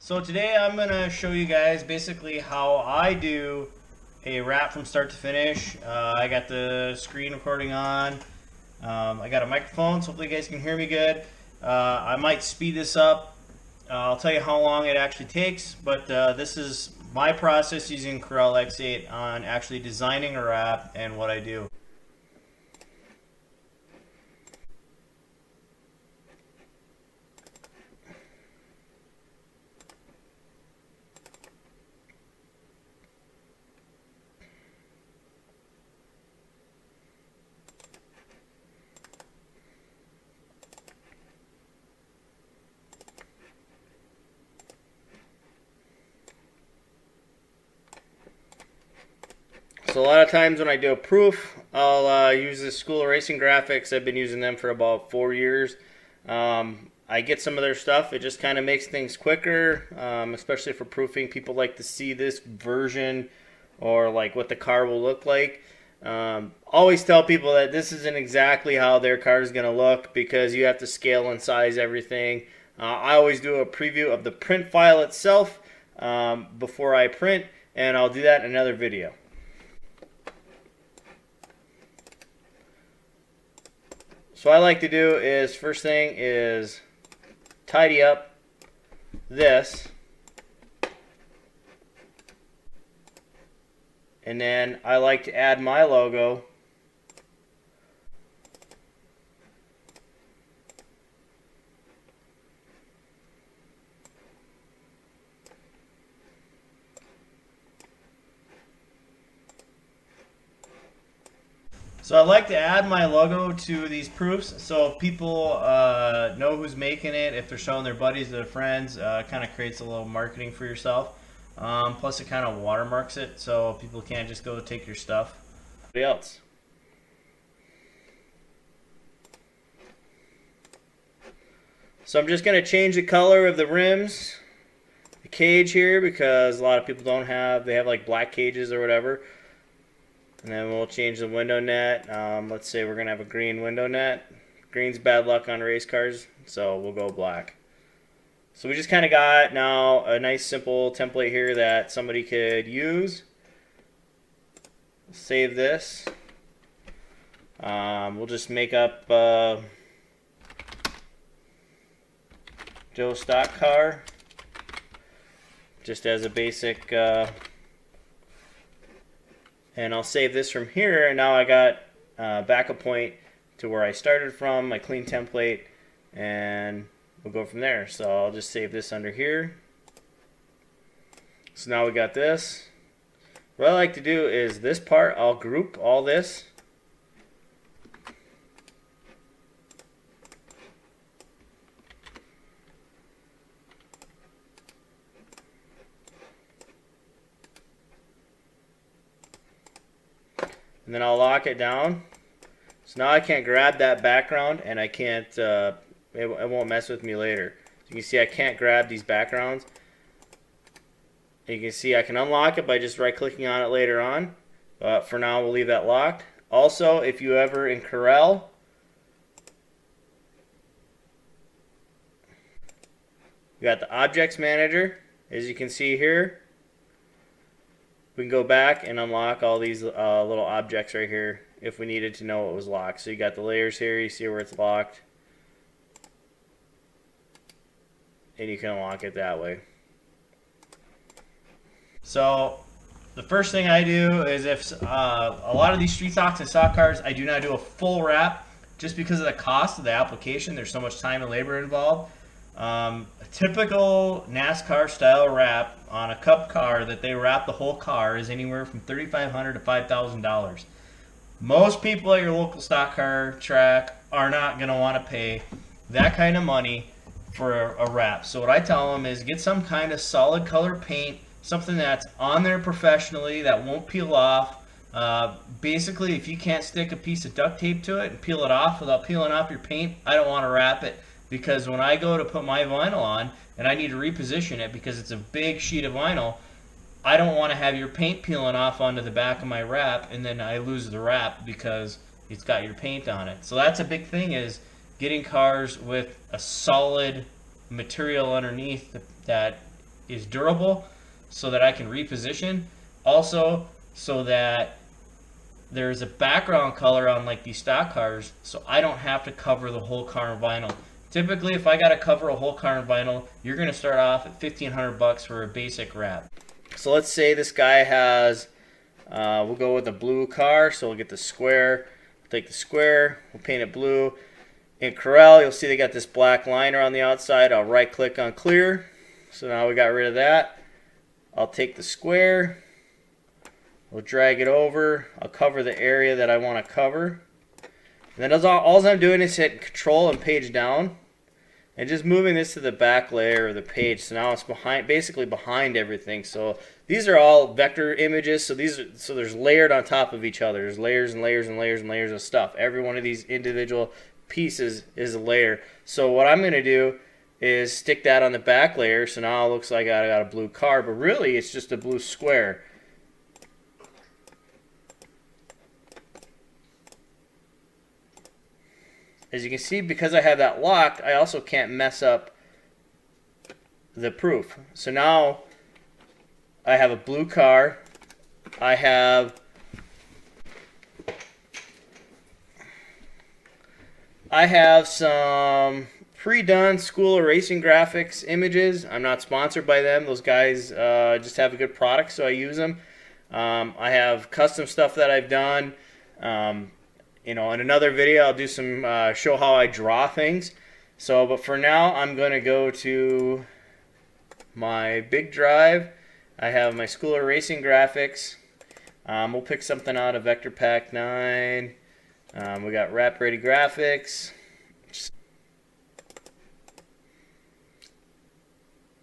So today I'm going to show you guys basically how I do a wrap from start to finish. I got the screen recording on. I got a microphone, so hopefully you guys can hear me good. I might speed this up. I'll tell you how long it actually takes, but this is my process using Corel X8 on actually designing a wrap and what I do. So a lot of times when I do a proof, I'll use the School of Racing Graphics. I've been using them for about 4 years. I get some of their stuff. It just kind of makes things quicker, especially for proofing. People like to see this version or like what the car will look like. Always tell people that this isn't exactly how their car is going to look because you have to scale and size everything. I always do a preview of the print file itself before I print, and I'll do that in another video. So what I like to do is, first thing is tidy up this, and then I like to add my logo. So I like to add my logo to these proofs so if people know who's making it, if they're showing their buddies, their friends, kind of creates a little marketing for yourself. Plus it kind of watermarks it so people can't just go take your stuff. Anybody else? So I'm just going to change the color of the rims, the cage here, because a lot of people don't have, they have like black cages or whatever. And then we'll change the window net. Let's say we're going to have a green window net. Green's bad luck on race cars, so we'll go black. So we just kind of got now a nice simple template here that somebody could use. Save this. We'll just make up Joe's stock car just as a basic and I'll save this from here, and now I got backup point to where I started from, my clean template, and we'll go from there. So I'll just save this under here. So now we got this. What I like to do is this part, I'll group all this. And then I'll lock it down. So now I can't grab that background, and I can't, it won't mess with me later. So you can see I can't grab these backgrounds. And you can see I can unlock it by just right clicking on it later on. But for now we'll leave that locked. Also, if you ever in Corel, you got the objects manager, as you can see here. We can go back and unlock all these little objects right here if we needed to know it was locked. So you got the layers here, you see where it's locked, and you can unlock it that way. So the first thing I do is if a lot of these street stocks and stock cars, I do not do a full wrap just because of the cost of the application. There's so much time and labor involved. A typical NASCAR style wrap on a cup car that they wrap the whole car is anywhere from $3,500 to $5,000. Most people at your local stock car track are not going to want to pay that kind of money for a wrap. So what I tell them is get some kind of solid color paint, something that's on there professionally that won't peel off. Basically, if you can't stick a piece of duct tape to it and peel it off without peeling off your paint, I don't want to wrap it. Because when I go to put my vinyl on and I need to reposition it because it's a big sheet of vinyl, I don't want to have your paint peeling off onto the back of my wrap and then I lose the wrap because it's got your paint on it. So that's a big thing, is getting cars with a solid material underneath that is durable so that I can reposition. Also, so that there's a background color on like these stock cars, so I don't have to cover the whole car in vinyl. Typically, if I got to cover a whole car in vinyl, you're going to start off at $1,500 for a basic wrap. So let's say this guy has, we'll go with a blue car, so we'll get the square. We'll take the square, we'll paint it blue. In Corel, you'll see they got this black liner on the outside. I'll right click on clear. So now we got rid of that. I'll take the square, we'll drag it over. I'll cover the area that I want to cover. And then all I'm doing is hit Control and page down, and just moving this to the back layer of the page. So now it's basically behind everything. So these are all vector images. So there's layered on top of each other. There's layers and layers and layers and layers of stuff. Every one of these individual pieces is a layer. So what I'm going to do is stick that on the back layer. So now it looks like I got a blue car, but really it's just a blue square. As you can see, because I have that locked, I also can't mess up the proof. So now I have a blue car. I have some pre-done School of Racing Graphics images. I'm not sponsored by them. Those guys just have a good product, so I use them. I have custom stuff that I've done. You know, in another video, I'll do some show how I draw things. So, but for now, I'm going to go to my big drive. I have my School of Racing Graphics. We'll pick something out of Vector Pack 9. We got Wrap Ready Graphics.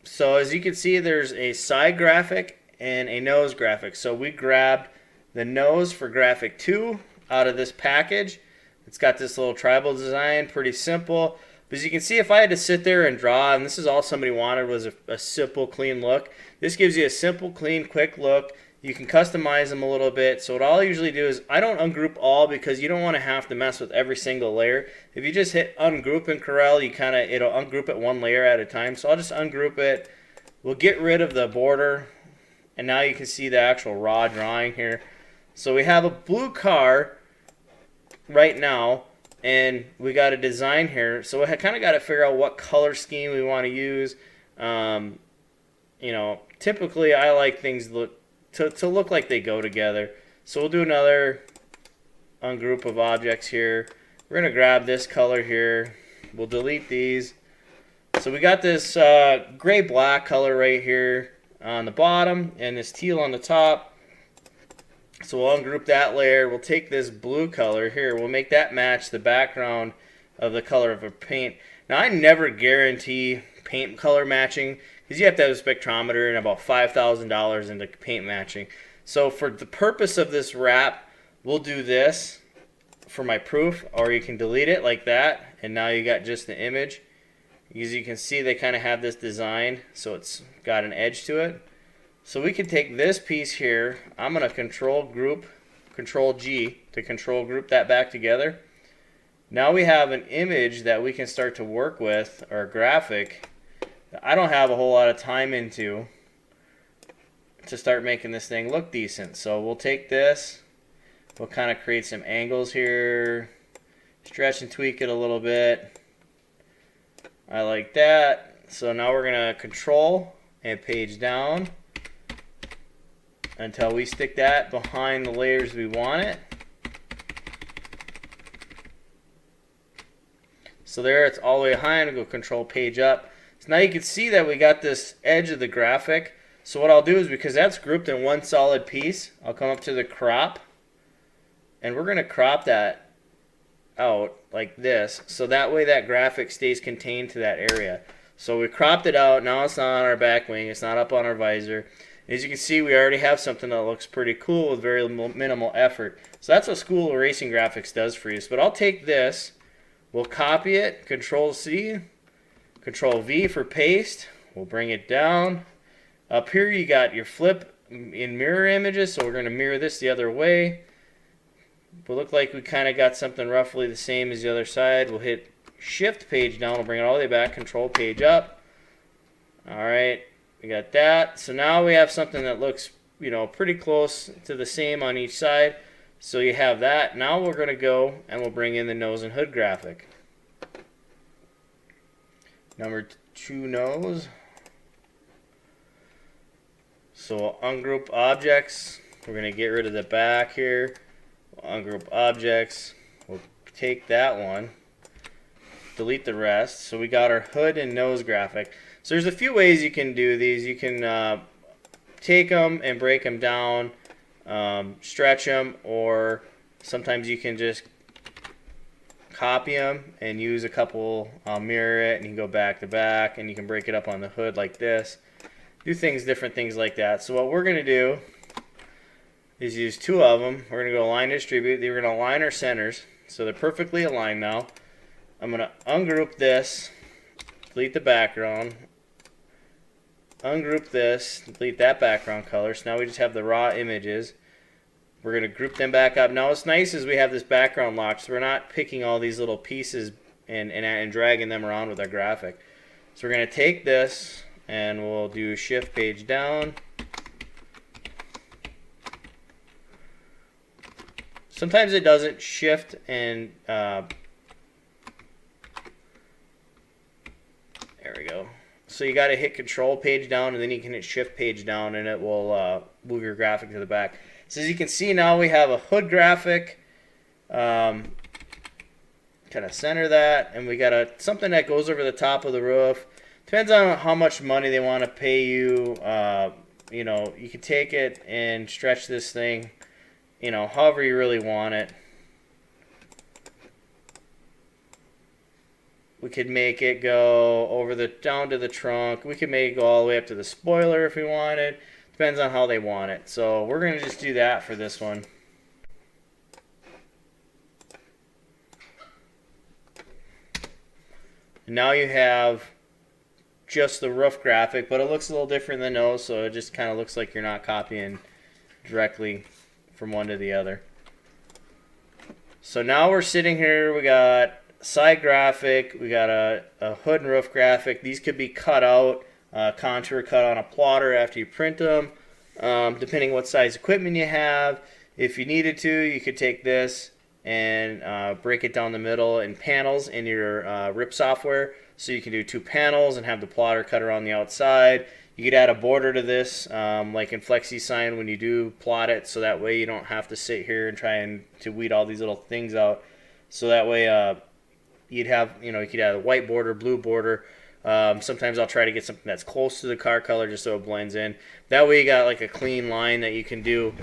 So as you can see, there's a side graphic and a nose graphic. So we grabbed the nose for graphic 2 out of this package. It's got this little tribal design, pretty simple. But as you can see, if I had to sit there and draw, and this is all somebody wanted was a simple, clean look. This gives you a simple, clean, quick look. You can customize them a little bit. So what I'll usually do is I don't ungroup all because you don't want to have to mess with every single layer. If you just hit ungroup in Corel, it'll ungroup it one layer at a time. So I'll just ungroup it. We'll get rid of the border, and now you can see the actual raw drawing here. So we have a blue car right now, and we got a design here. So I kind of got to figure out what color scheme we want to use. You know, typically I like things to look like they go together. So we'll do another ungroup of objects here. We're going to grab this color here. We'll delete these. So we got this gray-black color right here on the bottom and this teal on the top. So we'll ungroup that layer. We'll take this blue color here. We'll make that match the background of the color of a paint. Now I never guarantee paint color matching because you have to have a spectrometer and about $5,000 into paint matching. So for the purpose of this wrap, we'll do this for my proof, or you can delete it like that, and now you got just the image. As you can see, they kind of have this design, so it's got an edge to it. So we can take this piece here. I'm going to Control G to control group that back together. Now we have an image that we can start to work with, or a graphic that I don't have a whole lot of time into to start making this thing look decent. So we'll take this, we'll kind of create some angles here, stretch and tweak it a little bit. I like that. So now we're going to Control and page down until we stick that behind the layers we want it. So there, it's all the way behind. We'll go Control page up. So now you can see that we got this edge of the graphic. So what I'll do is, because that's grouped in one solid piece, I'll come up to the crop, and we're going to crop that out like this, so that way that graphic stays contained to that area. So we cropped it out. Now it's not on our back wing, it's not up on our visor. As you can see, we already have something that looks pretty cool with very minimal effort. So that's what School of Racing Graphics does for you. But I'll take this, we'll copy it, Control C, Control V for paste. We'll bring it down. Up here you got your flip in mirror images, so we're going to mirror this the other way. We'll look like we kind of got something roughly the same as the other side. We'll hit Shift page down, we'll bring it all the way back, Control page up. Alright, We got that. So now we have something that looks, you know, pretty close to the same on each side. So you have that. Now we're going to go and we'll bring in the nose and hood graphic. Number 2 nose. So we'll ungroup objects. We're going to get rid of the back here. We'll ungroup objects. We'll take that one. Delete the rest. So we got our hood and nose graphic. So there's a few ways you can do these. You can take them and break them down, stretch them, or sometimes you can just copy them and use a couple, mirror it, and you can go back to back, and you can break it up on the hood like this. Do different things like that. So what we're going to do is use 2 of them. We're going to go align, distribute. We're going to align our centers so they're perfectly aligned now. I'm going to ungroup this, delete the background, ungroup this, delete that background color. So now we just have the raw images. We're going to group them back up. Now what's nice is we have this background locked, so we're not picking all these little pieces and dragging them around with our graphic. So we're going to take this and we'll do shift page down. Sometimes it doesn't shift and there we go. So you got to hit control page down and then you can hit shift page down and it will move your graphic to the back. So as you can see now we have a hood graphic. Kind of center that, and we got something that goes over the top of the roof. Depends on how much money they want to pay you. You know, you can take it and stretch this thing, you know, however you really want it. We could make it go over down to the trunk. We could make it go all the way up to the spoiler if we wanted. Depends on how they want it. So we're going to just do that for this one. And now you have just the roof graphic, but it looks a little different than those, so it just kind of looks like you're not copying directly from one to the other. So now we're sitting here, we got side graphic, we got a hood and roof graphic. These could be cut out, contour cut on a plotter after you print them, depending what size equipment you have. If you needed to, you could take this and break it down the middle in panels in your RIP software. So you can do 2 panels and have the plotter cut around the outside. You could add a border to this, like in FlexiSign when you do plot it, so that way you don't have to sit here and try to weed all these little things out. So that way you'd have, you know, you could add a white border, blue border. Sometimes I'll try to get something that's close to the car color just so it blends in. That way you got like a clean line that you can do.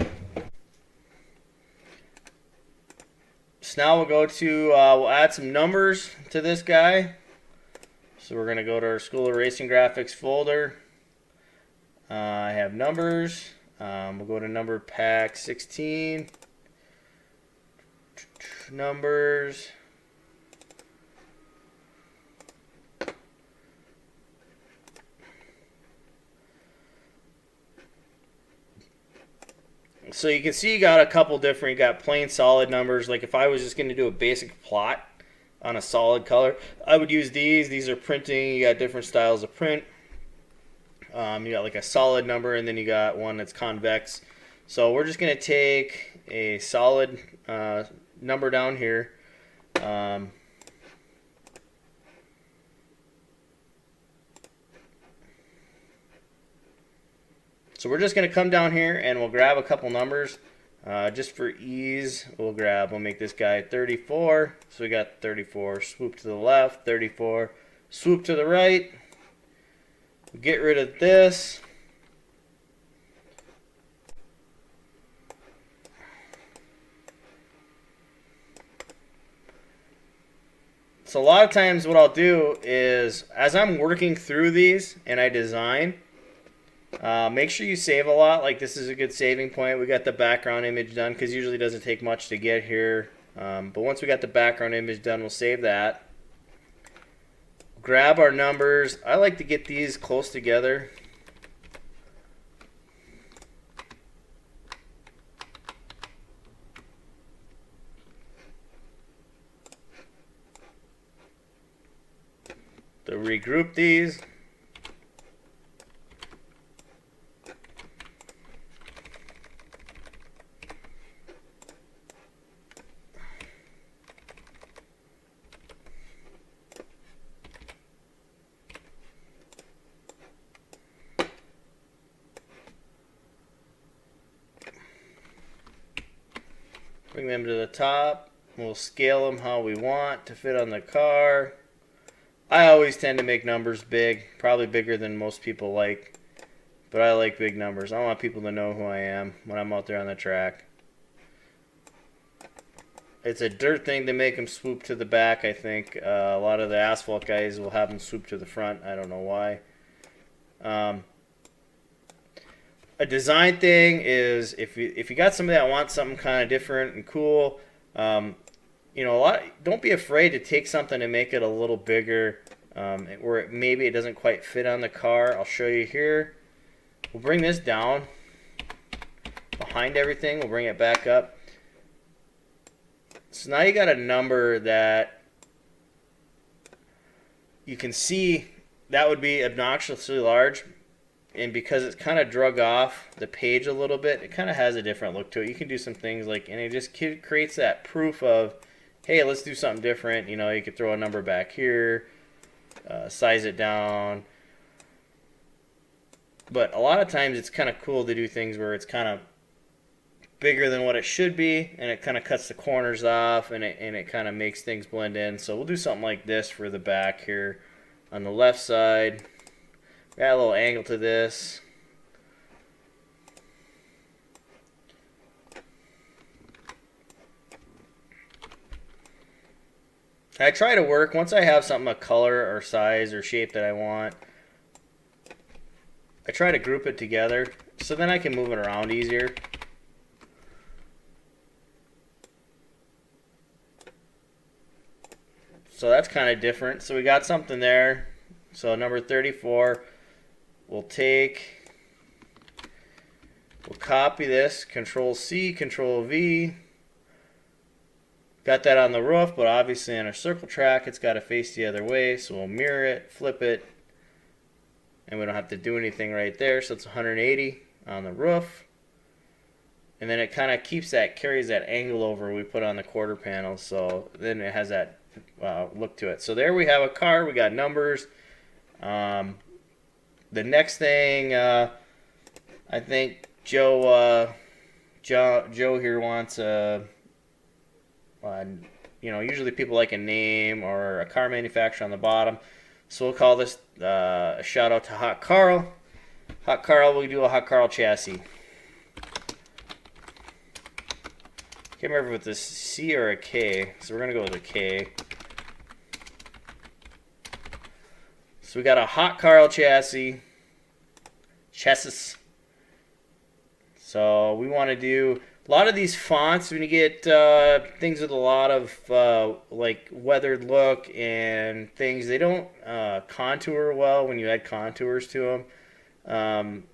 So now we'll go to, we'll add some numbers to this guy. So we're going to go to our School of Racing Graphics folder. I have numbers. We'll go to number pack 16. Numbers. So you can see you got a couple different, you got plain solid numbers. Like if I was just going to do a basic plot on a solid color, I would use these. These are printing. You got different styles of print. You got like a solid number, and then you got one that's convex. So we're just going to take a solid number down here. So we're just going to come down here and we'll grab a couple numbers. Just for ease, we'll make this guy 34. So we got 34. Swoop to the left, 34. Swoop to the right. Get rid of this. So a lot of times what I'll do is, as I'm working through these and I design, make sure you save a lot. Like this is a good saving point. We got the background image done because usually it doesn't take much to get here. But once we got the background image done, we'll save that. Grab our numbers. I like to get these close together. To regroup these. Bring them to the top. We'll scale them how we want to fit on the car. I always tend to make numbers big, probably bigger than most people like, but I like big numbers. I want people to know who I am when I'm out there on the track. It's a dirt thing to make them swoop to the back, I think. A lot of the asphalt guys will have them swoop to the front. I don't know why. A design thing is if you got somebody that wants something kind of different and cool, you know, don't be afraid to take something and make it a little bigger, where maybe it doesn't quite fit on the car. I'll show you here. We'll bring this down behind everything. We'll bring it back up. So now you got a number that you can see that would be obnoxiously large. And because it's kind of drug off the page a little bit, it kind of has a different look to it. You can do some things like, and it just creates that proof of, hey, let's do something different. You know, you could throw a number back here, size it down. But a lot of times it's kind of cool to do things where it's kind of bigger than what it should be, and it kind of cuts the corners off, and it kind of makes things blend in. So we'll do something like this for the back here on the left side. Got a little angle to this. I try to work, once I have something a color or size or shape that I want, I try to group it together so then I can move it around easier. So that's kind of different. So we got something there. So number 34. We'll copy this, Control C, Control V. Got that on the roof, but obviously on a circle track, it's got to face the other way. So we'll mirror it, flip it, and we don't have to do anything right there. So it's 180 on the roof. And then it kind of carries that angle over we put on the quarter panel. So then it has that look to it. So there we have a car. We got numbers. The next thing, I think Joe here wants you know, usually people like a name or a car manufacturer on the bottom. So we'll call this a shout out to Hot Carl. Hot Carl, we do a Hot Carl chassis. Can't remember if it's a C or a K, so we're gonna go with a K. So we got a Hot Carl chassis. So we want to do a lot of these fonts. When you get things with a lot of like weathered look and things, they don't contour well when you add contours to them.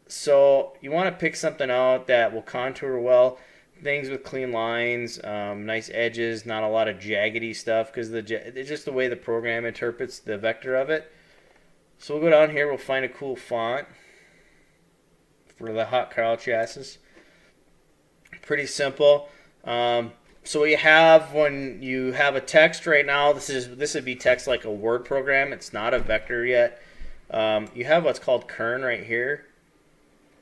So you want to pick something out that will contour well. Things with clean lines, nice edges, not a lot of jaggedy stuff, because it's just the way the program interprets the vector of it. So we'll go down here, we'll find a cool font for the Hot Carl chassis. Pretty simple. So what you have when you have a text right now, this would be text like a Word program. It's not a vector yet. You have what's called kern right here.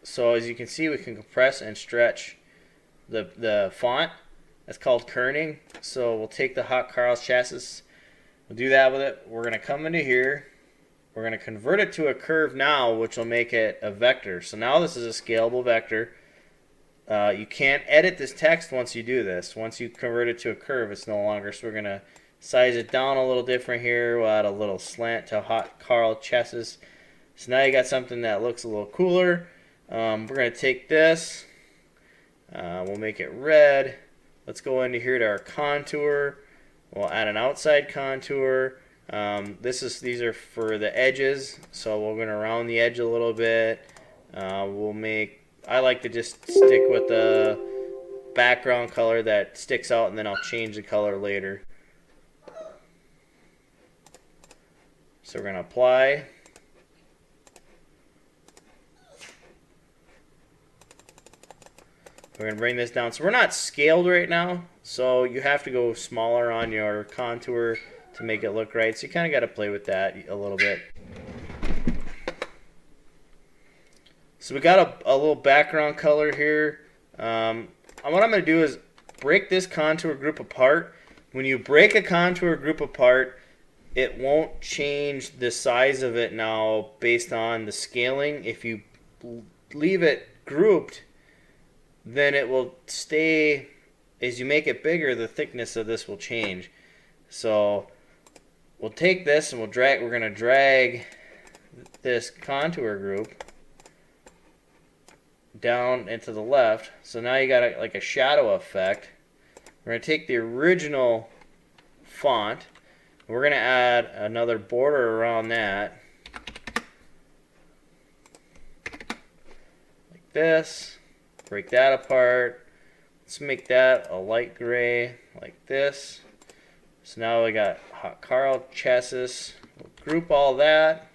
So as you can see, we can compress and stretch the font. That's called kerning. So we'll take the Hot Carl chassis, we'll do that with it. We're going to come into here. We're going to convert it to a curve now, which will make it a vector. So now this is a scalable vector. You can't edit this text once you do this. Once you convert it to a curve, it's no longer. So we're going to size it down a little different here. We'll add a little slant to Hot Carl chassis. So now you got something that looks a little cooler. We're going to take this. We'll make it red. Let's go into here to our contour. We'll add an outside contour. These are for the edges, so we're going to round the edge a little bit. I like to just stick with the background color that sticks out, and then I'll change the color later. So we're going to apply. We're going to bring this down. So we're not scaled right now, so you have to go smaller on your contour to make it look right. So you kind of got to play with that a little bit. So we got a little background color here. what I'm going to do is break this contour group apart. When you break a contour group apart, it won't change the size of it now based on the scaling. If you leave it grouped, then it will stay. As you make it bigger, the thickness of this will change. So we'll take this and we're going to drag this contour group down and to the left. So now you got like a shadow effect. We're going to take the original font. We're going to add another border around that. Like this. Break that apart. Let's make that a light gray like this. So now we got hot Carl chassis. We'll group all that.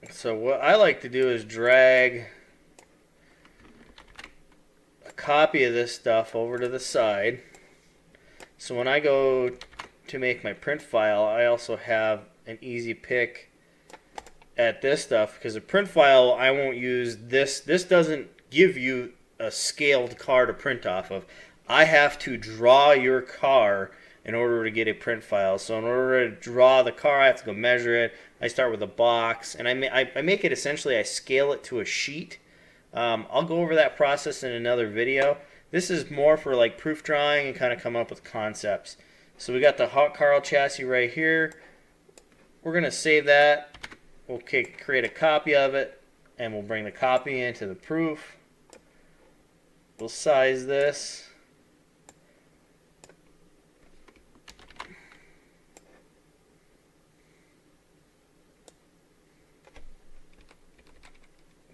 So what I like to do is drag a copy of this stuff over to the side. So when I go to make my print file, I also have an easy pick at this stuff, because a print file I won't use this. This doesn't give you a scaled car to print off of. I have to draw your car in order to get a print file. So in order to draw the car, I have to go measure it. I start with a box, and I make it essentially, I scale it to a sheet. I'll go over that process in another video. This is more for like proof drawing and kind of come up with concepts. So we got the hot Carl chassis right here. We're going to save that. We'll create a copy of it, and we'll bring the copy into the proof. We'll size this.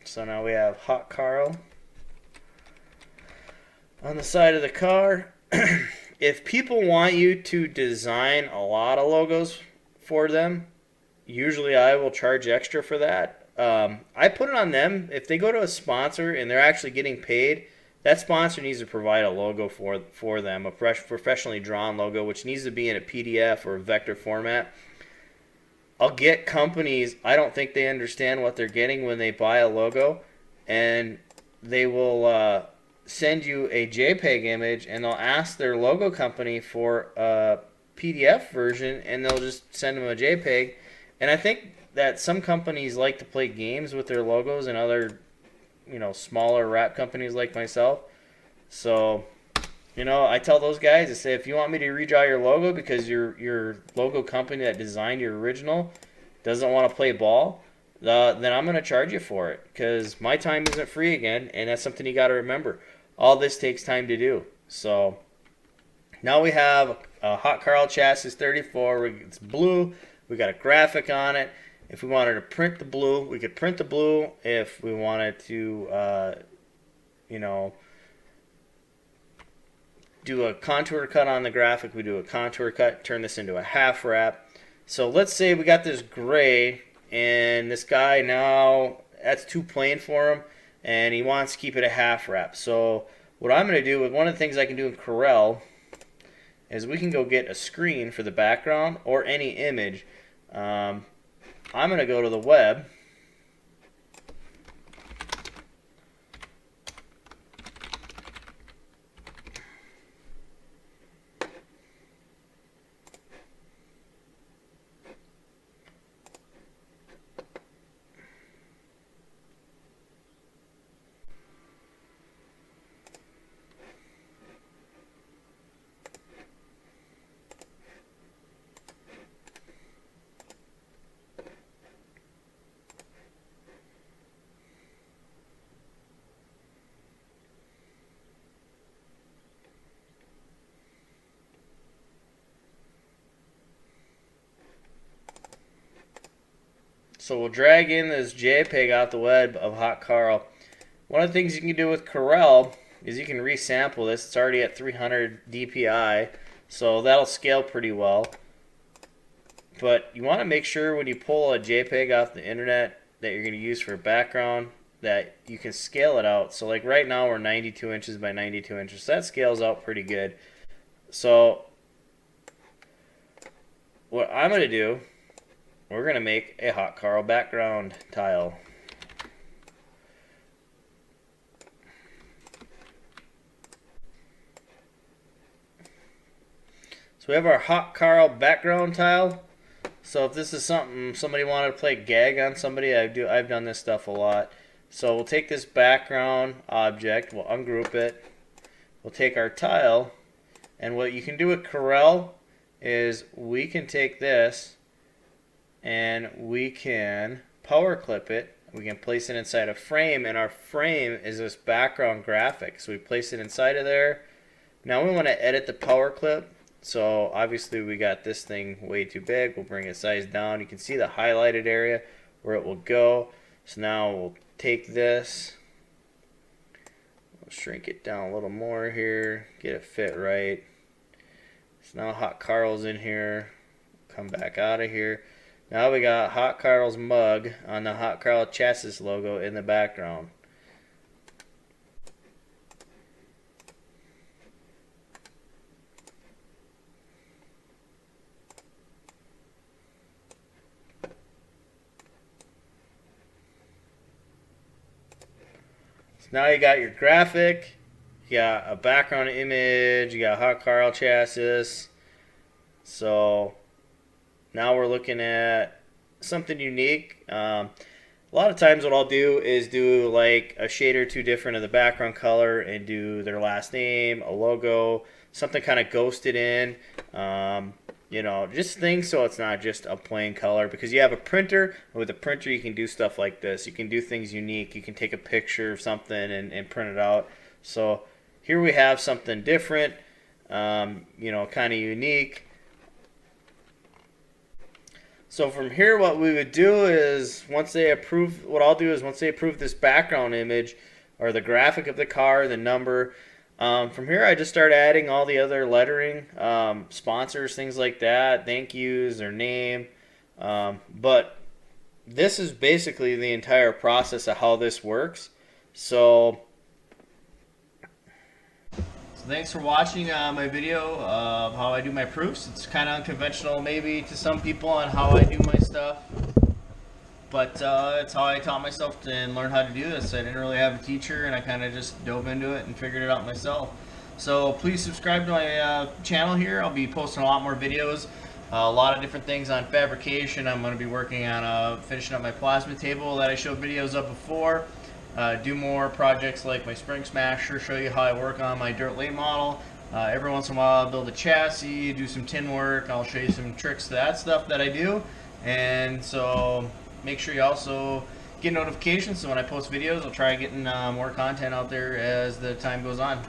So now we have hot Carl on the side of the car. If people want you to design a lot of logos for them, usually I will charge extra for that. I put it on them. If they go to a sponsor and they're actually getting paid, that sponsor needs to provide a logo for them, a professionally drawn logo, which needs to be in a PDF or a vector format. I'll get companies, I don't think they understand what they're getting when they buy a logo, and they will send you a JPEG image, and they'll ask their logo company for a PDF version, and they'll just send them a JPEG. And I think that some companies like to play games with their logos, and other, smaller wrap companies like myself. So, I tell those guys, I say, if you want me to redraw your logo because your logo company that designed your original doesn't want to play ball, then I'm going to charge you for it, because my time isn't free again, and that's something you got to remember. All this takes time to do. So now we have a hot Carl chassis 34. It's blue. We got a graphic on it. If we wanted to print the blue, we could print the blue. If we wanted to, do a contour cut on the graphic, we do a contour cut, turn this into a half wrap. So let's say we got this gray, and this guy now, that's too plain for him, and he wants to keep it a half wrap. So what I'm going to do, one of the things I can do in Corel is we can go get a screen for the background or any image. I'm going to go to the web. So we'll drag in this JPEG out the web of hot Carl. One of the things you can do with Corel is you can resample this. It's already at 300 DPI, so that'll scale pretty well. But you want to make sure when you pull a JPEG off the internet that you're going to use for a background that you can scale it out. So like right now we're 92 inches by 92 inches. So that scales out pretty good. So what I'm going to do we're going to make a hot Corel background tile. So we have our hot Corel background tile. So if this is something somebody wanted to play gag on somebody, I've done this stuff a lot. So we'll take this background object, we'll ungroup it, we'll take our tile, and what you can do with Corel is we can take this and we can power clip it. We can place it inside a frame, and our frame is this background graphic. So we place it inside of there. Now we want to edit the power clip. So obviously we got this thing way too big. We'll bring its size down. You can see the highlighted area where it will go. So now we'll take this, we'll shrink it down a little more here, get it fit right. So now hot Corel's in here. Come back out of here. Now we got hot Corel's mug on the hot Corel chassis logo in the background. Now you got your graphic, you got a background image, you got hot Corel chassis. So now we're looking at something unique. A lot of times what I'll do is do like a shade or two different of the background color and do their last name, a logo, something kind of ghosted in. You know, just things so it's not just a plain color, because you have a printer, and with a printer you can do stuff like this. You can do things unique. You can take a picture of something and print it out. So here we have something different, you know, kind of unique. So from here what we would do is once they approve, what I'll do is once they approve this background image or the graphic of the car, the number, from here I just start adding all the other lettering, sponsors, things like that, thank yous, their name. But this is basically the entire process of how this works. So thanks for watching my video of how I do my proofs. It's kind of unconventional maybe to some people on how I do my stuff, but it's how I taught myself and learned how to do this. I didn't really have a teacher, and I kind of just dove into it and figured it out myself. So please subscribe to my channel here. I'll be posting a lot more videos, a lot of different things on fabrication. I'm going to be working on finishing up my plasma table that I showed videos of before. Do more projects like my spring smasher, show you how I work on my dirt late model. Every once in a while I'll build a chassis, do some tin work. I'll show you some tricks to that stuff that I do. And so make sure you also get notifications, so when I post videos I'll try getting more content out there as the time goes on.